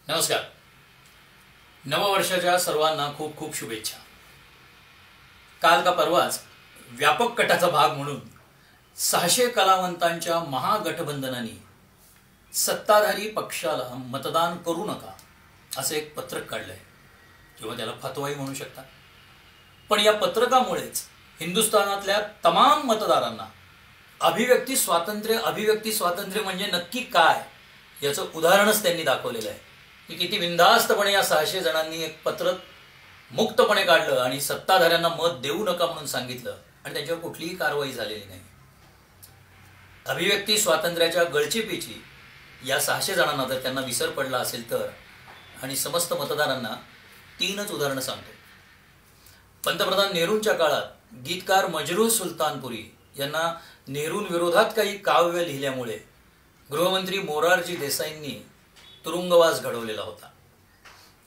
नमस्कार. नववर्षाच्या सर्वांना खूप खूप शुभेच्छा. काल का परवाच व्यापक कटाचा भाग म्हणून 600 कलावंतांच्या महागठबंधनाने सत्ताधारी पक्षाला मतदान करू नका असे एक पत्रक काढलंय किंवा त्याला फतवाही म्हणू शकता. पण या पत्रकामुळेच हिंदुस्थानातल्या तमाम मतदारांना अभिव्यक्ती स्वातंत्र्य म्हणजे नक्की काय याचं उदाहरणच त्यांनी दाखवलेलं आहे की किती बिनधास्तपणे या 600 जणांनी एक पत्रक मुक्तपणे काढलं आणि सत्ताधाऱ्यांना मत देऊ नका म्हणून सांगितलं आणि त्यांच्यावर कुठलीही कारवाई झालेली नाही. अभिव्यक्ती स्वातंत्र्याच्या गळचेपीची या 600 जणांना जर त्यांना विसर पडला असेल तर आणि समस्त मतदारांना 3च उदाहरणं सांगतो. पंतप्रधान नेहरूंच्या काळात गीतकार मजरूह सुलतानपुरी यांना नेहरूंविरोधात काही काव्य लिहिल्यामुळे गृहमंत्री मोरारजी देसाईंनी तुरुंगवास घडवलेला होता.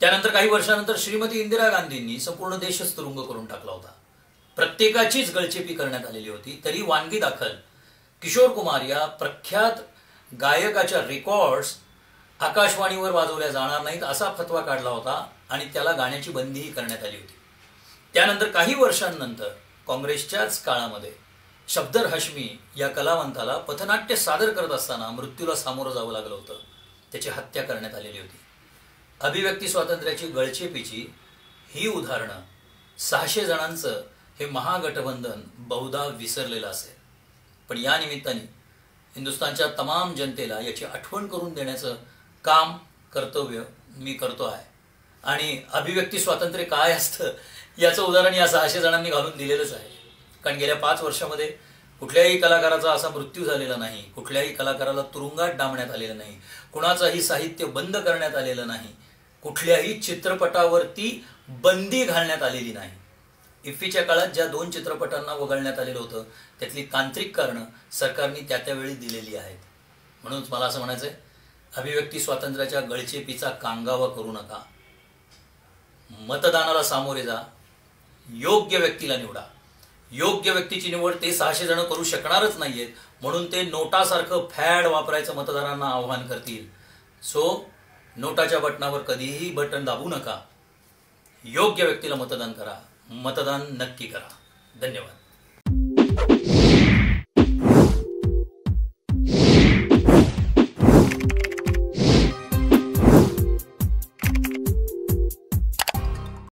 त्यानंतर काही वर्षानंतर श्रीमती इंदिरा गांधींनी संपूर्ण देशच तुरुंग करून टाकला होता. प्रत्येकाचीच गळचेपी करण्यात आलेली होती. तरी वानगी दाखल किशोर कुमार या प्रख्यात गायकाच्या रेकॉर्ड्स आकाशवाणीवर वाजवल्या जाणार नाहीत असा फतवा काढला होता आणि त्याला गाण्याची बंदीही करण्यात आली होती. त्यानंतर काही वर्षांनंतर काँग्रेसच्याच काळामध्ये शब्दर हश्मी या कलावंताला पथनाट्य सादर करत असताना मृत्यूला सामोरं जावं लागलं होतं. त्याची हत्या करण्यात आलेली होती. अभिव्यक्ती स्वातंत्र्याची गळचेपीची ही उदाहरणं 600 जणांचं हे महागठबंधन बहुधा विसरलेलं असेल. पण या निमित्ताने हिंदुस्थानच्या तमाम जनतेला याची आठवण करून देण्याचं काम कर्तव्य मी करतो आहे. आणि अभिव्यक्ती स्वातंत्र्य काय असतं याचं उदाहरण या 600 जणांनी घालून दिलेलंच आहे. कारण गेल्या 5 वर्षामध्ये कुठल्याही कलाकाराचा असा मृत्यू झालेला नाही, कुठल्याही कलाकाराला तुरुंगात डांबण्यात आलेलं नाही, कुणाचंही साहित्य बंद करण्यात आलेलं नाही, कुठल्याही चित्रपटावरती बंदी घालण्यात आलेली नाही. इफ्फीच्या काळात ज्या 2 चित्रपटांना वगळण्यात आलेलं होतं त्यातली तांत्रिक कारणं सरकारने त्यावेळी दिलेली आहेत. म्हणून मला असं म्हणायचंय, अभिव्यक्ती स्वातंत्र्याच्या गळचेपीचा कांगावा करू नका. मतदानाला सामोरे जा, योग्य व्यक्तीला निवडा. योग्य व्यक्तीची निवड ते 600 जण करू शकणारच नाहीयेत म्हणून ते नोटासारखं फॅड वापरायचं मतदारांना आव्हान करतील. सो नोटाच्या बटनावर कधीही बटन दाबू नका. योग्य व्यक्तीला मतदान करा. मतदान नक्की करा. धन्यवाद.